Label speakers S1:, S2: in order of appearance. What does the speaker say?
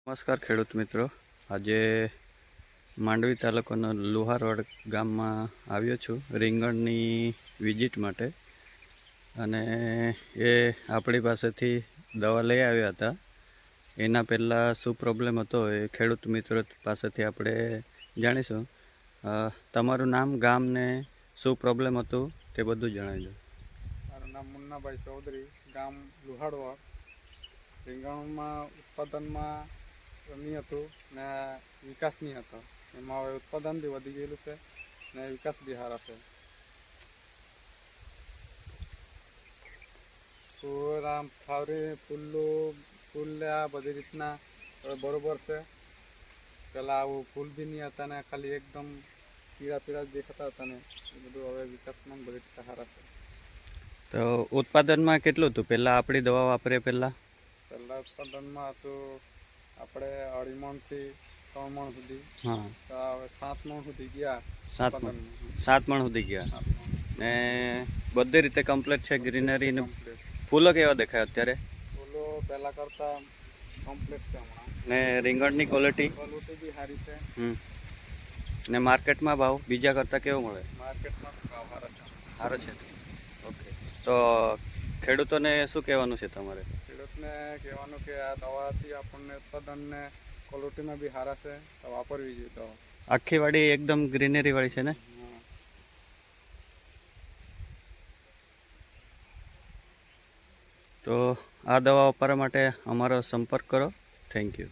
S1: નમસ્કાર ખેડૂત મિત્રો, આજે માંડવી તાલુકાના લુહારવાડ ગામમાં આવ્યો છું રીંગણની વિઝિટ માટે. અને એ આપણી પાસેથી દવા લઈ આવ્યા હતા. એના પહેલાં શું પ્રોબ્લેમ હતો એ ખેડૂત મિત્રો પાસેથી આપણે જાણીશું. તમારું નામ, ગામ ને શું પ્રોબ્લેમ હતું તે બધું જણાવી દો.
S2: મારું નામ મુન્નાભાઈ ચૌધરી, ગામ લુહારવાડ. રીંગણમાં ઉત્પાદનમાં નહીં હતું ને વિકાસ નહીં હતો. એમાં હવે ઉત્પાદન બી વધી ગયેલું છે ને વિકાસ બી સારા છે. ફૂલ આમ ફાવરી ફૂલ આ બધી રીતના હવે બરોબર છે. પહેલાં આવું ફૂલ બી નહીં હતા ને ખાલી એકદમ પીળા દેખાતા હતા ને એ બધું હવે વિકાસમાં બધી રીતના સારા છે.
S1: તો ઉત્પાદનમાં કેટલું હતું પહેલાં આપણી દવા વાપરે પહેલાં
S2: ઉત્પાદનમાં હતું આપણે 2.5 મણથી 3 મણ સુધી.
S1: હા,
S2: તો હવે 7 મણ સુધી ગયા.
S1: 7 મણ સુધી ગયા ને બધી રીતે કમ્પ્લીટ છે. ગ્રીનરી ને ફૂલો કેવા દેખાય અત્યારે?
S2: ફૂલો પહેલાં કરતાં કમ્પ્લીટ છે હમણાં.
S1: ને રીંગણની ક્વોલિટી
S2: બી સારી છે.
S1: ને માર્કેટમાં ભાવ બીજા કરતાં કેવો મળે?
S2: માર્કેટમાં ભાવ
S1: સારો છે. ઓકે, તો ખેડૂતોને શું કહેવાનું છે તમારે?
S2: ખેડૂતને કહેવાનું કે આ દવાથી આપણને ઉત્પાદનને ક્વોલિટીમાં બી સારા છે, તો વાપરવી જોઈએ દવા.
S1: આખી વાડી એકદમ ગ્રીનરી વાળી છે ને? તો આ દવા વાપરવા માટે અમારો સંપર્ક કરો. Thank you.